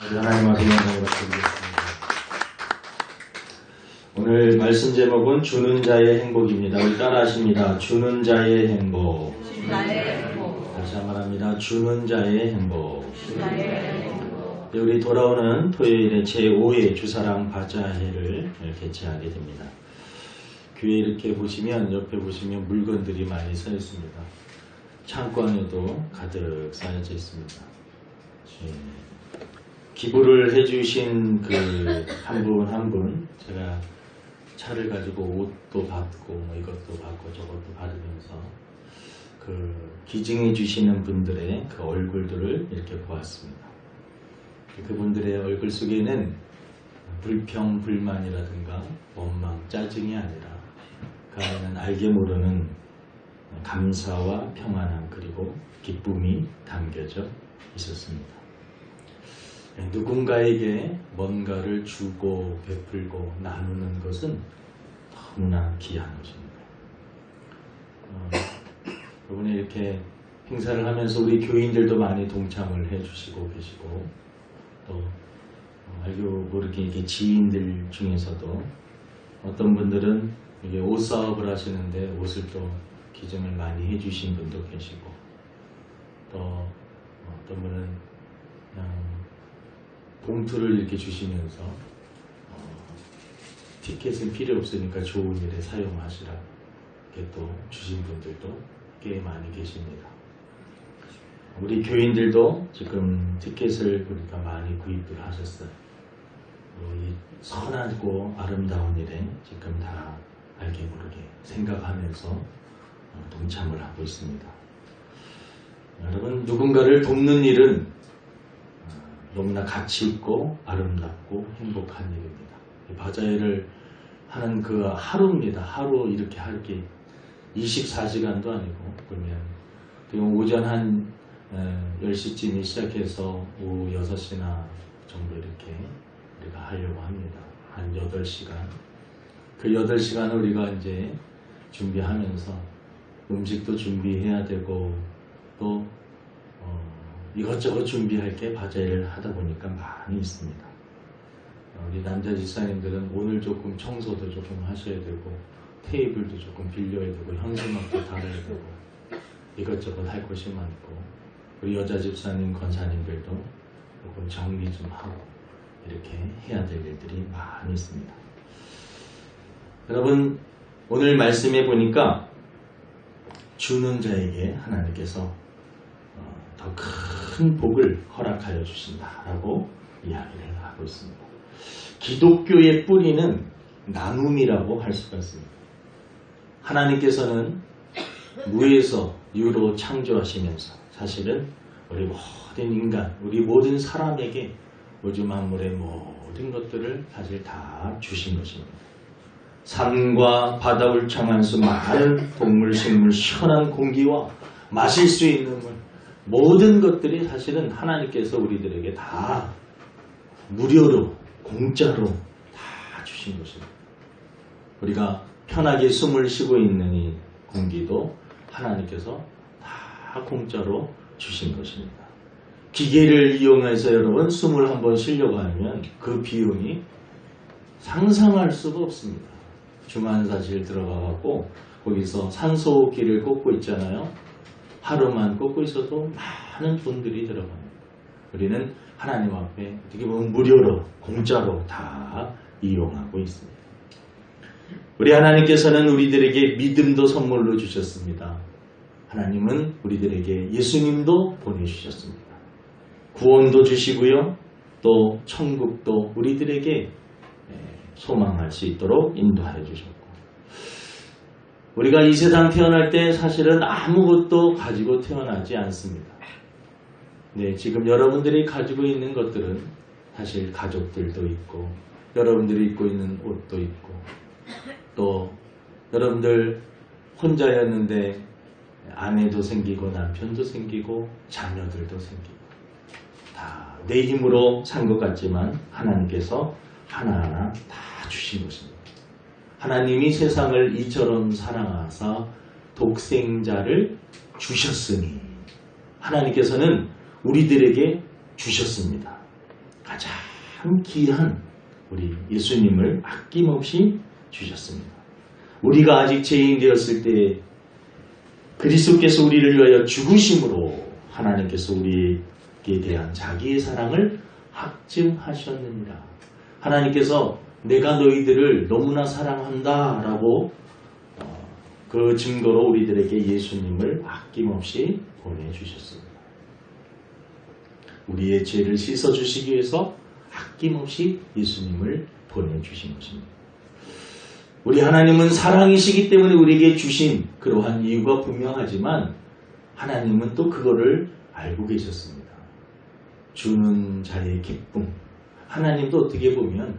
하나님 앞에 영광을 드리겠습니다. 오늘 말씀 제목은 주는 자의 행복입니다. 우리 따라하십니다. 주는 자의 행복. 다시 한번 합니다. 주는 자의 행복. 우리 돌아오는 토요일에 제5회 주사랑 바자회를 개최하게 됩니다. 교회 이렇게 보시면 옆에 보시면 물건들이 많이 서 있습니다. 창고 안에도 가득 쌓여져 있습니다. 기부를 해주신 그 한 분 한 분 제가 차를 가지고 옷도 받고 이것도 받고 저것도 받으면서 그 기증해 주시는 분들의 그 얼굴들을 이렇게 보았습니다. 그분들의 얼굴 속에는 불평, 불만이라든가 원망, 짜증이 아니라 그 안에는 알게 모르는 감사와 평안함 그리고 기쁨이 담겨져 있었습니다. 누군가에게 뭔가를 주고 베풀고 나누는 것은 너무나 귀한 것입니다. 이번에 이렇게 행사를 하면서 우리 교인들도 많이 동참을 해주시고 계시고 또 알고 모르게 이게 지인들 중에서도 어떤 분들은 이게 옷 사업을 하시는데 옷을 또 기증을 많이 해주신 분도 계시고 또 어떤 분은 그냥 봉투를 이렇게 주시면서 티켓은 필요 없으니까 좋은 일에 사용하시라 이렇게 또 주신 분들도 꽤 많이 계십니다. 우리 교인들도 지금 티켓을 보니까 많이 구입을 하셨어요. 이 선하고 아름다운 일에 지금 다 알게 모르게 생각하면서 동참을 하고 있습니다. 여러분, 누군가를 돕는 일은 너무나 가치 있고 아름답고 행복한 일입니다. 바자회를 하는 그 하루입니다. 하루 이렇게 할 게 24시간도 아니고 그러면 오전 한 10시쯤에 시작해서 오후 6시나 정도 이렇게 우리가 하려고 합니다. 한 8시간. 그 8시간을 우리가 이제 준비하면서 음식도 준비해야 되고 또 이것저것 준비할 게 바자회를 하다 보니까 많이 있습니다. 우리 남자 집사님들은 오늘 조금 청소도 조금 하셔야 되고 테이블도 조금 빌려야 되고 현수막도 달아야 되고 이것저것 할 것이 많고 우리 여자 집사님 권사님들도 조금 정리 좀 하고 이렇게 해야 될 일들이 많이 있습니다. 여러분, 오늘 말씀해 보니까 주는 자에게 하나님께서 더 큰 복을 허락하여 주신다라고 이야기를 하고 있습니다. 기독교의 뿌리는 나눔이라고 할 수가 있습니다. 하나님께서는 무에서 유로 창조하시면서 사실은 우리 모든 인간, 우리 모든 사람에게 우주 만물의 모든 것들을 사실 다 주신 것입니다. 산과 바다 울창한 수 많은 동물, 식물, 시원한 공기와 마실 수 있는 물 모든 것들이 사실은 하나님께서 우리들에게 다 무료로 공짜로 다 주신 것입니다. 우리가 편하게 숨을 쉬고 있는 이 공기도 하나님께서 다 공짜로 주신 것입니다. 기계를 이용해서 여러분 숨을 한번 쉬려고 하면 그 비용이 상상할 수가 없습니다. 중환사실 들어가갖고 거기서 산소호흡기를 꽂고 있잖아요. 하루만 꽂고 있어도 많은 돈들이 들어갑니다. 우리는 하나님 앞에 어떻게 보면 무료로 공짜로 다 이용하고 있습니다. 우리 하나님께서는 우리들에게 믿음도 선물로 주셨습니다. 하나님은 우리들에게 예수님도 보내주셨습니다. 구원도 주시고요. 또 천국도 우리들에게 소망할 수 있도록 인도하여 주셨고 우리가 이 세상 태어날 때 사실은 아무것도 가지고 태어나지 않습니다. 네, 지금 여러분들이 가지고 있는 것들은 사실 가족들도 있고 여러분들이 입고 있는 옷도 있고 또 여러분들 혼자였는데 아내도 생기고 남편도 생기고 자녀들도 생기고 다 내 힘으로 산 것 같지만 하나님께서 하나하나 다 주신 것입니다. 하나님이 세상을 이처럼 사랑하사 독생자를 주셨으니 하나님께서는 우리들에게 주셨습니다. 가장 귀한 우리 예수님을 아낌없이 주셨습니다. 우리가 아직 죄인 되었을 때 그리스도께서 우리를 위하여 죽으심으로 하나님께서 우리에게 대한 자기의 사랑을 확증하셨느니라. 하나님께서 내가 너희들을 너무나 사랑한다 라고 그 증거로 우리들에게 예수님을 아낌없이 보내주셨습니다. 우리의 죄를 씻어주시기 위해서 아낌없이 예수님을 보내주신 것입니다. 우리 하나님은 사랑이시기 때문에 우리에게 주신 그러한 이유가 분명하지만 하나님은 또 그거를 알고 계셨습니다. 주는 자의 기쁨. 하나님도 어떻게 보면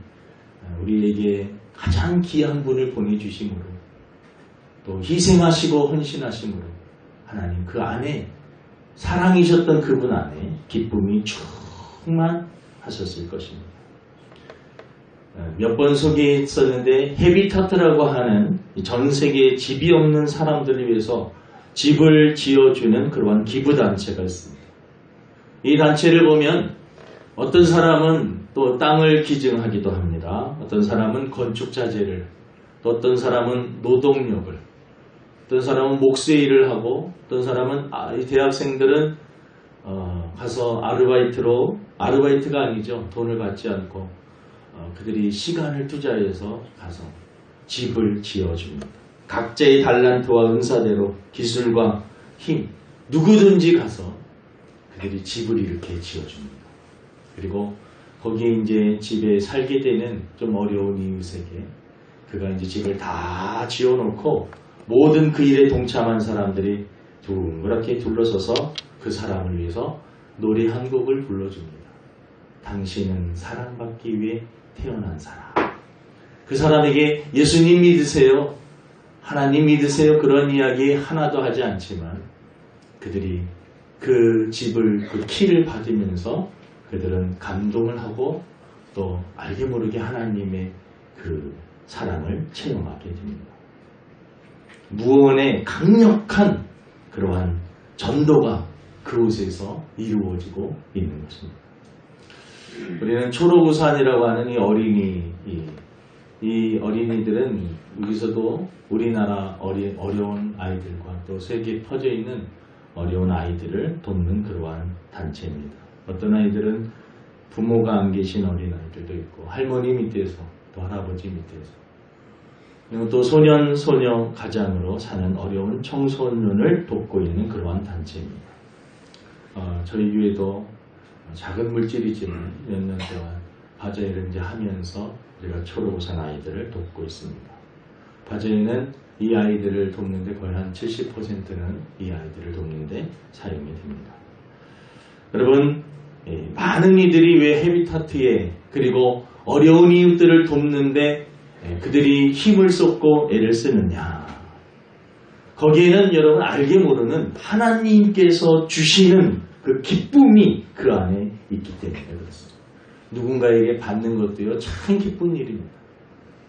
우리에게 가장 귀한 분을 보내주심으로 또 희생하시고 헌신하심으로 하나님 그 안에 사랑이셨던 그분 안에 기쁨이 충만하셨을 것입니다. 몇 번 소개했었는데 헤비타트라고 하는 전 세계에 집이 없는 사람들을 위해서 집을 지어주는 그러한 기부단체가 있습니다. 이 단체를 보면 어떤 사람은 또 땅을 기증하기도 합니다. 어떤 사람은 건축자재를, 또 어떤 사람은 노동력을, 어떤 사람은 목수의 일을 하고, 어떤 사람은 대학생들은 가서 아르바이트가 아니죠. 돈을 받지 않고 그들이 시간을 투자해서 가서 집을 지어줍니다. 각자의 달란트와 은사대로 기술과 힘, 누구든지 가서 그들이 집을 이렇게 지어줍니다. 그리고 거기에 이제 집에 살게 되는 좀 어려운 이웃에게 그가 이제 집을 다 지어놓고 모든 그 일에 동참한 사람들이 둥그렇게 둘러서서 그 사람을 위해서 노래 한 곡을 불러줍니다. 당신은 사랑받기 위해 태어난 사람. 그 사람에게 예수님 믿으세요, 하나님 믿으세요, 그런 이야기 하나도 하지 않지만 그들이 그 집을, 그 키를 받으면서 그들은 감동을 하고 또 알게 모르게 하나님의 그 사랑을 체험하게 됩니다. 무언의 강력한 그러한 전도가 그곳에서 이루어지고 있는 것입니다. 우리는 초록우산이라고 하는 이 어린이들은 여기서도 우리나라 어려운 아이들과 또 세계에 퍼져 있는 어려운 아이들을 돕는 그러한 단체입니다. 어떤 아이들은 부모가 안 계신 어린아이들도 있고 할머니 밑에서 또 할아버지 밑에서 그리고 또 소년, 소녀 가장으로 사는 어려운 청소년을 돕고 있는 그러한 단체입니다. 저희 교회도 작은 물질이지만 몇 년 동안 바자회를 이제 하면서 우리가 초록우산 아이들을 돕고 있습니다. 바자회는 이 아이들을 돕는데 거의 한 70%는 이 아이들을 돕는데 사용이 됩니다. 여러분, 많은 이들이 왜 헤비타트에 그리고 어려운 이웃들을 돕는데 그들이 힘을 쏟고 애를 쓰느냐? 거기에는 여러분 알게 모르는 하나님께서 주시는 그 기쁨이 그 안에 있기 때문에 그렇습니다. 누군가에게 받는 것도요 참 기쁜 일입니다.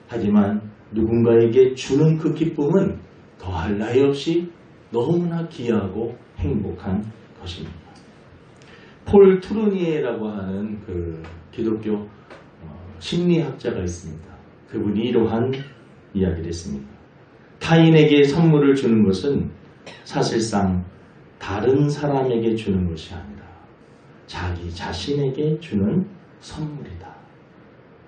하지만 누군가에게 주는 그 기쁨은 더할 나위 없이 너무나 귀하고 행복한 것입니다. 폴 트루니에라고 하는 그 기독교 심리학자가 있습니다. 그분이 이러한 이야기를 했습니다. 타인에게 선물을 주는 것은 사실상 다른 사람에게 주는 것이 아니라 자기 자신에게 주는 선물이다.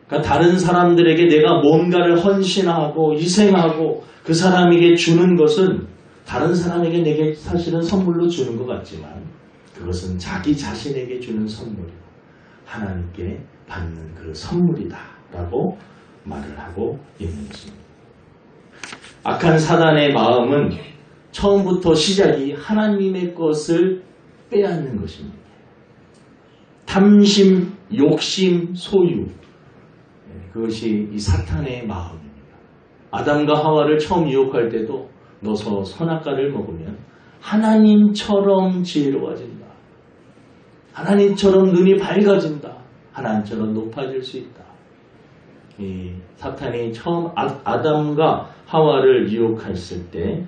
그러니까 다른 사람들에게 내가 뭔가를 헌신하고 희생하고 그 사람에게 주는 것은 다른 사람에게 내게 사실은 선물로 주는 것 같지만 그것은 자기 자신에게 주는 선물이고 하나님께 받는 그 선물이다 라고 말을 하고 있는 것입니다. 악한 사단의 마음은 처음부터 시작이 하나님의 것을 빼앗는 것입니다. 탐심, 욕심, 소유, 그것이 이 사탄의 마음입니다. 아담과 하와를 처음 유혹할 때도 너서 선악과를 먹으면 하나님처럼 지혜로워진다. 하나님처럼 눈이 밝아진다. 하나님처럼 높아질 수 있다. 이 사탄이 처음 아담과 하와를 유혹했을 때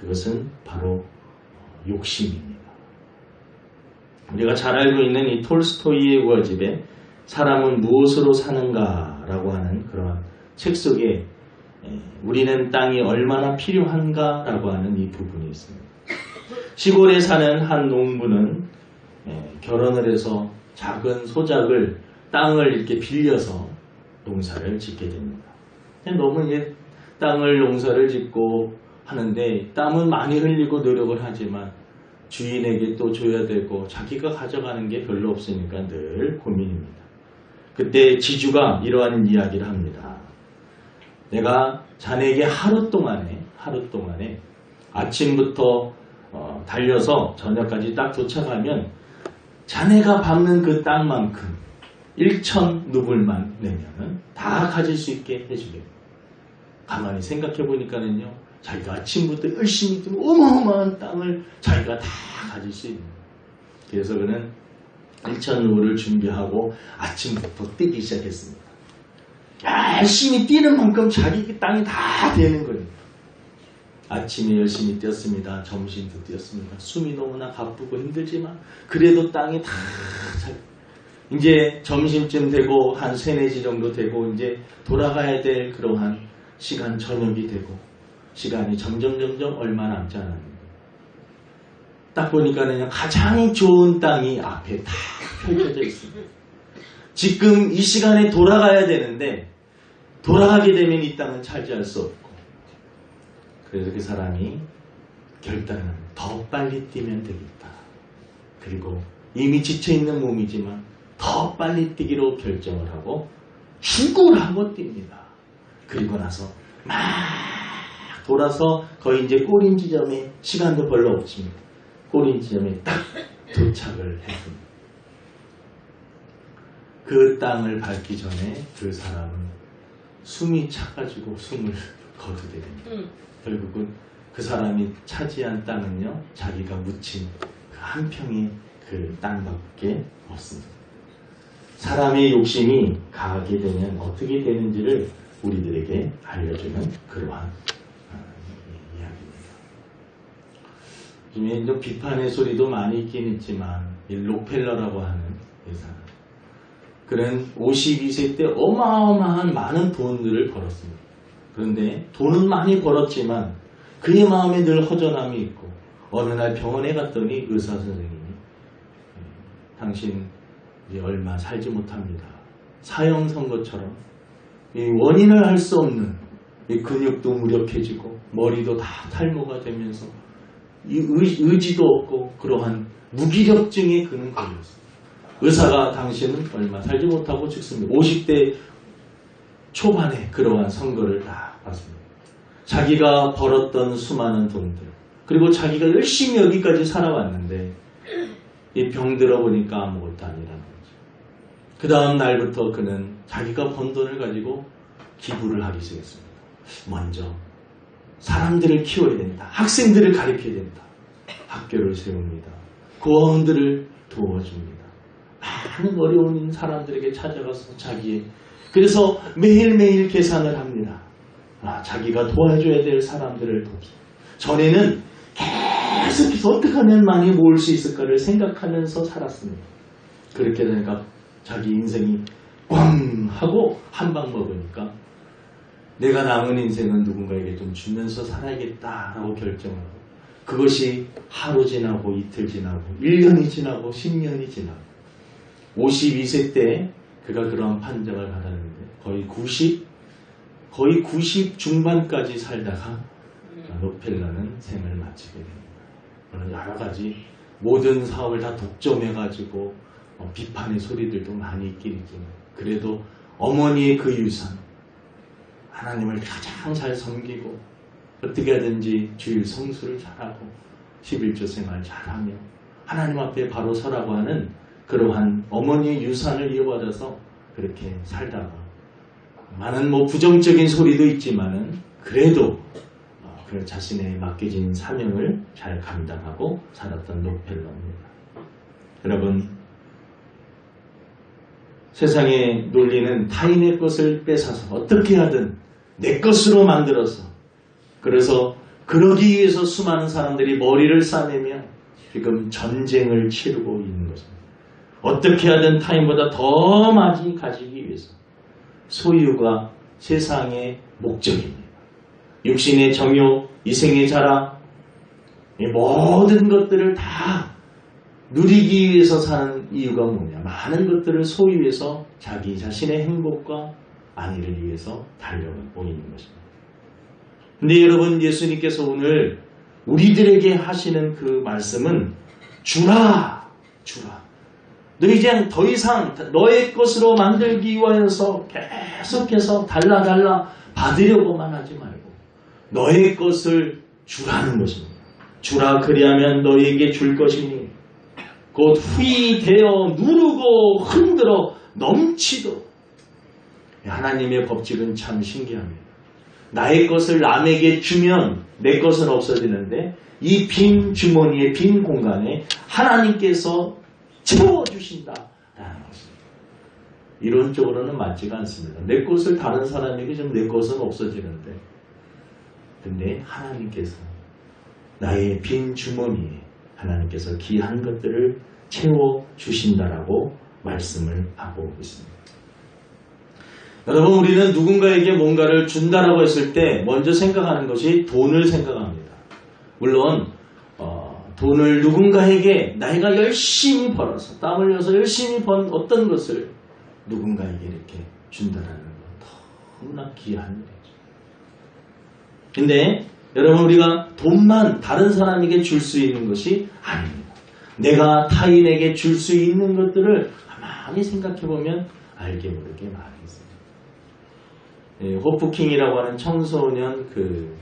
그것은 바로 욕심입니다. 우리가 잘 알고 있는 이 톨스토이의 우화집에 사람은 무엇으로 사는가라고 하는 그런 책 속에 우리는 땅이 얼마나 필요한가라고 하는 이 부분이 있습니다. 시골에 사는 한 농부는 결혼을 해서 작은 소작을 땅을 이렇게 빌려서 농사를 짓게 됩니다. 너무 땅을 농사를 짓고 하는데 땀은 많이 흘리고 노력을 하지만 주인에게 또 줘야 되고 자기가 가져가는 게 별로 없으니까 늘 고민입니다. 그때 지주가 이러한 이야기를 합니다. 내가 자네에게 하루 동안에 아침부터 달려서 저녁까지 딱 도착하면 자네가 밟는 그 땅만큼 1,000루블만 내면은 다 가질 수 있게 해주겠다. 가만히 생각해 보니까는요, 자기가 아침부터 열심히 좀 어마어마한 땅을 자기가 다 가질 수 있는 거예요. 그래서 그는 1,000루블을 준비하고 아침부터 뛰기 시작했습니다. 열심히 뛰는 만큼 자기 땅이 다 되는 거예요. 아침에 열심히 뛰었습니다. 점심도 뛰었습니다. 숨이 너무나 가쁘고 힘들지만 그래도 땅이 다 이제 점심쯤 되고 한 3, 4시 정도 되고 이제 돌아가야 될 그러한 시간 저녁이 되고 시간이 점점 얼마 남지 않았는데 딱 보니까는 가장 좋은 땅이 앞에 다 펼쳐져 있습니다. 지금 이 시간에 돌아가야 되는데 돌아가게 되면 이 땅은 차지할 수 없고 그래서 그 사람이 결단을 더 빨리 뛰면 되겠다. 그리고 이미 지쳐있는 몸이지만 더 빨리 뛰기로 결정을 하고 출구하고 뜁니다. 그리고 나서 막 돌아서 거의 이제 꼬린 지점에 시간도 별로 없습니다. 꼬린 지점에 딱 도착을 했습니다. 그 땅을 밟기 전에 그 사람은 숨이 차가지고 숨을 거두게 됩니다. 결국은 그 사람이 차지한 땅은요, 자기가 묻힌 그 한 평의 그 땅밖에 없습니다. 사람의 욕심이 강하게 되면 어떻게 되는지를 우리들에게 알려주는 그러한 이야기입니다. 요즘에 좀 비판의 소리도 많이 있긴 있지만 이 록펠러라고 하는 회사, 그는 52세 때 어마어마한 많은 돈들을 벌었습니다. 그런데 돈은 많이 벌었지만 그의 마음에 늘 허전함이 있고 어느 날 병원에 갔더니 의사 선생님이 당신 이제 얼마 살지 못합니다. 사형 선고처럼 이 원인을 알 수 없는 이 근육도 무력해지고 머리도 다 탈모가 되면서 이 의지도 없고 그러한 무기력증에 그는 걸렸어요. 의사가 당신은 얼마 살지 못하고 죽습니다. 50대 초반에 그러한 선고를 다 받습니다. 자기가 벌었던 수많은 돈들 그리고 자기가 열심히 여기까지 살아왔는데 이 병 들어보니까 아무것도 아니라는 거죠. 그 다음 날부터 그는 자기가 번 돈을 가지고 기부를 하기 시작했습니다. 먼저 사람들을 키워야 된다. 학생들을 가르쳐야 된다. 학교를 세웁니다. 고아원들을 도와줍니다. 많은 어려운 사람들에게 찾아가서 그래서 매일매일 계산을 합니다. 자기가 도와줘야 될 사람들을 돕습니다. 전에는 계속해서 어떻게 하면 많이 모을 수 있을까를 생각하면서 살았습니다. 그렇게 되니까 자기 인생이 꽝 하고 한 방 먹으니까 내가 남은 인생은 누군가에게 좀 주면서 살아야겠다라고 결정을 하고 그것이 하루 지나고 이틀 지나고 1년이 지나고 10년이 지나고 52세 때 그가 그러한 판정을 받았는데 거의 90 중반까지 살다가 록펠러는 생을 마치게 됩니다. 물론 여러 가지 모든 사업을 다 독점해가지고 비판의 소리들도 많이 있긴 있지만 그래도 어머니의 그 유산 하나님을 가장 잘 섬기고 어떻게 하든지 주일 성수를 잘하고 11조 생활 잘하며 하나님 앞에 바로 서라고 하는 그러한 어머니의 유산을 이어받아서 그렇게 살다가 많은 부정적인 소리도 있지만은 그래도 그 자신의 맡겨진 사명을 잘 감당하고 살았던 록펠러입니다. 여러분, 세상의 논리는 타인의 것을 뺏어서 어떻게 하든 내 것으로 만들어서 그래서 그러기 위해서 수많은 사람들이 머리를 싸매며 지금 전쟁을 치르고 있는 것입니다. 어떻게 하든 타인보다 더 많이 가지기 위해서 소유가 세상의 목적입니다. 육신의 정욕, 이생의 자랑, 이 모든 것들을 다 누리기 위해서 사는 이유가 뭐냐? 많은 것들을 소유해서 자기 자신의 행복과 안위를 위해서 달려가고 있는 것입니다. 근데 여러분, 예수님께서 오늘 우리들에게 하시는 그 말씀은 주라, 주라. 너 이제 더 이상 너의 것으로 만들기 위하여서 계속해서 달라 받으려고만 하지 말고 너의 것을 주라는 것입니다. 주라, 그리하면 너에게 줄 것이니 곧 후히 되어 누르고 흔들어 넘치도록. 하나님의 법칙은 참 신기합니다. 나의 것을 남에게 주면 내 것은 없어지는데 이 빈 주머니의 빈 공간에 하나님께서 채워주신다라는 것입니다. 이론적으로는 맞지가 않습니다. 내 것을 다른 사람에게 주면 내 것은 없어지는데, 근데 하나님께서 나의 빈 주머니에 하나님께서 귀한 것들을 채워주신다라고 말씀을 하고 있습니다. 여러분, 우리는 누군가에게 뭔가를 준다라고 했을 때 먼저 생각하는 것이 돈을 생각합니다. 물론 돈을 누군가에게 내가 열심히 벌어서 땀 흘려서 열심히 번 어떤 것을 누군가에게 이렇게 준다라는 건 너무나 귀한 일이죠. 근데 여러분, 우리가 돈만 다른 사람에게 줄 수 있는 것이 아닙니다. 내가 타인에게 줄 수 있는 것들을 가만히 생각해보면 알게 모르게 많이 있습니다. 호프킹이라고 하는 청소년 그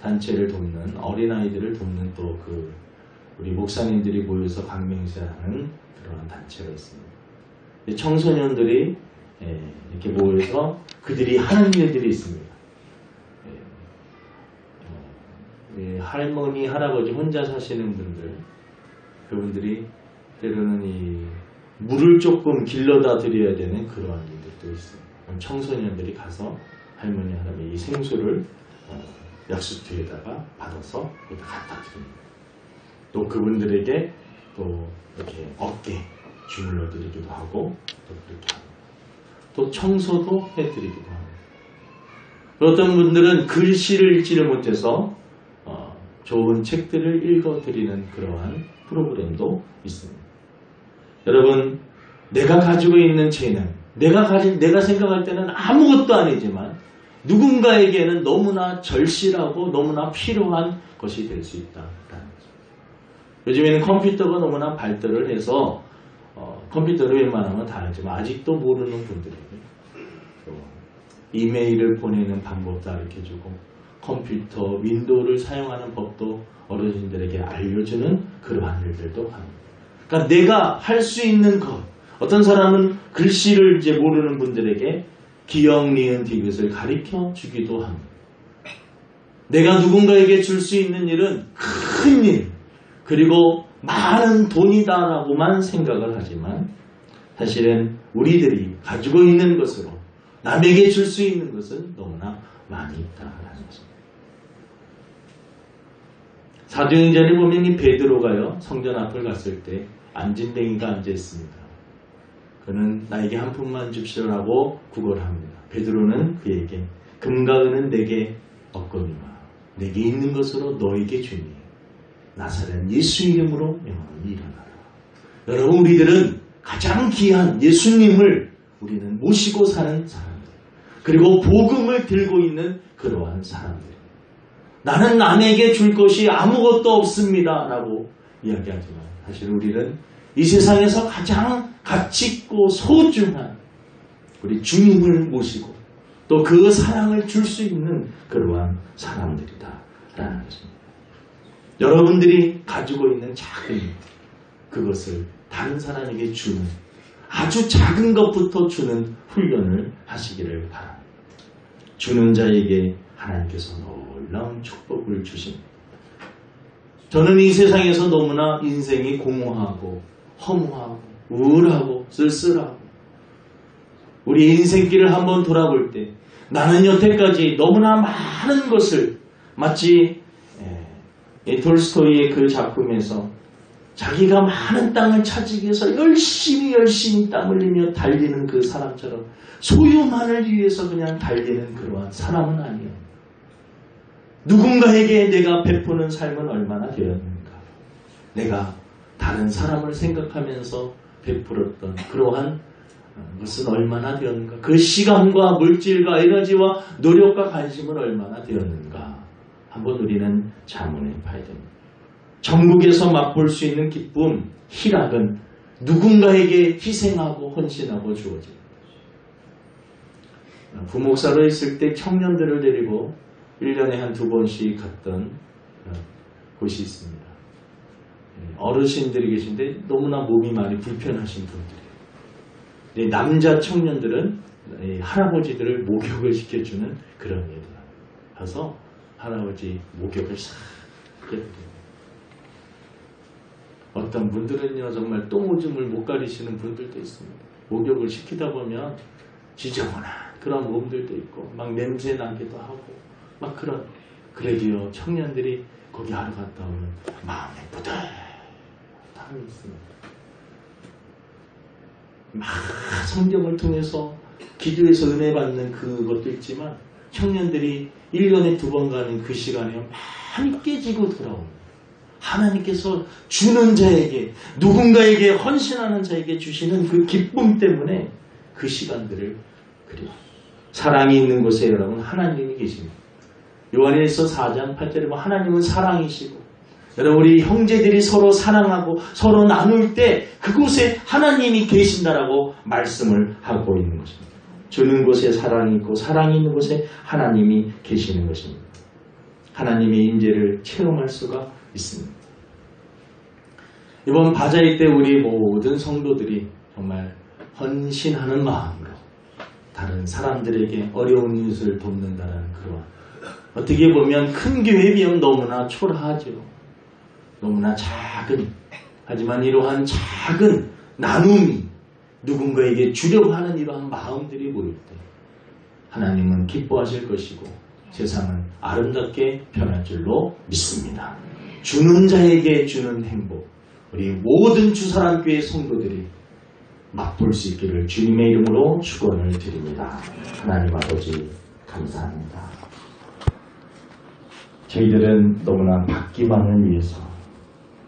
단체를 돕는, 어린아이들을 돕는 또 그 우리 목사님들이 모여서 강명시하는 그런 단체가 있습니다. 청소년들이 이렇게 모여서 그들이 하는 일들이 있습니다. 할머니, 할아버지 혼자 사시는 분들, 그분들이 때로는 이 물을 조금 길러다 드려야 되는 그러한 일들도 있어요. 청소년들이 가서 할머니, 할아버지 이 생수를 약수터에다가 받아서 여기다 갖다 드립니다. 또 그분들에게 또 이렇게 어깨 주물러 드리기도 하고, 또 그렇게 하고, 또 청소도 해드리기도 하고. 어떤 분들은 글씨를 읽지를 못해서 좋은 책들을 읽어드리는 그러한 프로그램도 있습니다. 여러분, 내가 가지고 있는 재능, 내가 생각할 때는 아무것도 아니지만 누군가에게는 너무나 절실하고 너무나 필요한 것이 될 수 있다라는 거죠. 요즘에는 컴퓨터가 너무나 발달을 해서 컴퓨터를 웬만하면 다 알지만 아직도 모르는 분들에게 이메일을 보내는 방법도 가르쳐주고 컴퓨터, 윈도우를 사용하는 법도 어르신들에게 알려주는 그러한 일들도 합니다. 그러니까 내가 할 수 있는 것, 어떤 사람은 글씨를 이제 모르는 분들에게 기역, 니은, 디귿을 가르쳐 주기도 합니다. 내가 누군가에게 줄 수 있는 일은 큰 일, 그리고 많은 돈이다라고만 생각을 하지만 사실은 우리들이 가지고 있는 것으로 남에게 줄 수 있는 것은 너무나 많이 있다라는 것입니다. 사도행전에 보면 이 베드로가요, 성전 앞을 갔을 때 안진뱅이가 앉아 있습니다. 그는 나에게 한 푼만 줍시오라고 구걸합니다. 베드로는 그에게 금과 은은 내게 없거니와 내게 있는 것으로 너에게 주니 나사렛 예수 이름으로 영원히 일어나라. 여러분, 우리들은 가장 귀한 예수님을 우리는 모시고 사는 사람들, 그리고 복음을 들고 있는 그러한 사람들. 나는 남에게 줄 것이 아무것도 없습니다 라고 이야기하지만 사실 우리는 이 세상에서 가장 가치 있고 소중한 우리 주님을 모시고 또 그 사랑을 줄 수 있는 그러한 사람들이다 라는 것입니다. 여러분들이 가지고 있는 작은 그것을 다른 사람에게 주는, 아주 작은 것부터 주는 훈련을 하시기를 바랍니다. 주는 자에게 하나님께서 놀라운 축복을 주십니다. 저는 이 세상에서 너무나 인생이 공허하고 허무하고 우울하고 쓸쓸하고 우리 인생길을 한번 돌아볼 때 나는 여태까지 너무나 많은 것을 마치 톨스토이의 그 작품에서 자기가 많은 땅을 차지하기 위해서 열심히 땀 흘리며 달리는 그 사람처럼 소유만을 위해서 그냥 달리는 그러한 사람은 아니에요. 누군가에게 내가 베푸는 삶은 얼마나 되었는가. 내가 다른 사람을 생각하면서 베풀었던 그러한 것은 얼마나 되었는가. 그 시간과 물질과 에너지와 노력과 관심은 얼마나 되었는가. 한번 우리는 자문해 봐야 됩니다. 전국에서 맛볼 수 있는 기쁨, 희락은 누군가에게 희생하고 헌신하고 주어집니다. 부목사로 있을 때 청년들을 데리고 1년에 한 2번씩 갔던 곳이 있습니다. 어르신들이 계신데 너무나 몸이 많이 불편하신 분들이에요. 남자 청년들은 할아버지들을 목욕을 시켜주는 그런 일을 가서 할아버지 목욕을 싹 해드려요. 어떤 분들은요 정말 똥오줌을 못 가리시는 분들도 있습니다. 목욕을 시키다 보면 지저분한 그런 몸들도 있고 막 냄새 나기도 하고 막 그래도요 청년들이 거기 하러 갔다 오면 마음이 뿌듯함이 있습니다. 막 성경을 통해서 기도해서 은혜 받는 그것도 있지만 청년들이 1년에 2번 가는 그 시간에 많이 깨지고 돌아옵니다. 하나님께서 주는 자에게 누군가에게 헌신하는 자에게 주시는 그 기쁨 때문에 그 시간들을 그래요. 사랑이 있는 곳에 여러분 하나님이 계십니다. 요한일서 4장 8절에 하나님은 사랑이시고 여러분 우리 형제들이 서로 사랑하고 서로 나눌 때 그곳에 하나님이 계신다라고 말씀을 하고 있는 것입니다. 주는 곳에 사랑이 있고 사랑이 있는 곳에 하나님이 계시는 것입니다. 하나님의 임재를 체험할 수가 있습니다. 이번 바자회 때 우리 모든 성도들이 정말 헌신하는 마음으로 다른 사람들에게 어려운 이웃을 돕는다는 그런 어떻게 보면 큰 교회에 비하면 너무나 초라하죠. 너무나 작은 하지만 이러한 작은 나눔이 누군가에게 주려고 하는 이러한 마음들이 모일 때 하나님은 기뻐하실 것이고 세상은 아름답게 변할 줄로 믿습니다. 주는 자에게 주는 행복 우리 모든 주사랑교회 성도들이 맛볼 수 있기를 주님의 이름으로 축원을 드립니다. 하나님 아버지 감사합니다. 저희들은 너무나 받기만을 위해서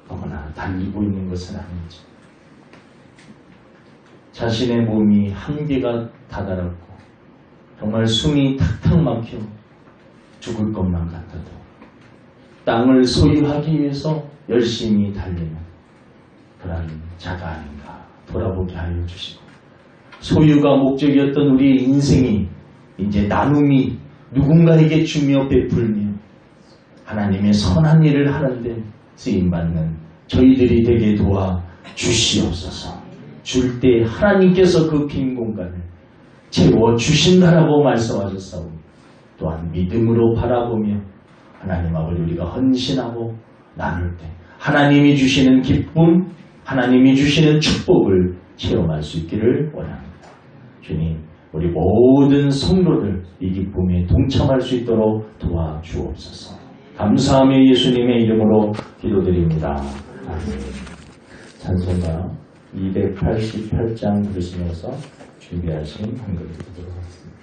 너무나 달리고 있는 것은 아닌지 자신의 몸이 한계가 다다랐고 정말 숨이 탁탁 막혀 죽을 것만 같아도 땅을 소유하기 위해서 열심히 달리는 그런 자가 아닌가 돌아보게 하여 주시고 소유가 목적이었던 우리의 인생이 이제 나눔이 누군가에게 주며 베풀며 하나님의 선한 일을 하는데 쓰임받는 저희들이 되게 도와 주시옵소서. 줄 때 하나님께서 그 빈 공간을 채워주신다라고 말씀하셨사오니 또한 믿음으로 바라보며 하나님 아버지 우리가 헌신하고 나눌 때 하나님이 주시는 기쁨 하나님이 주시는 축복을 체험할 수 있기를 원합니다. 주님 우리 모든 성도들 이 기쁨에 동참할 수 있도록 도와주옵소서. 감사하며 예수님의 이름으로 기도드립니다. 아멘. 찬송가 288장 부르시면서 준비하신 한글 듣도록 하겠습니다.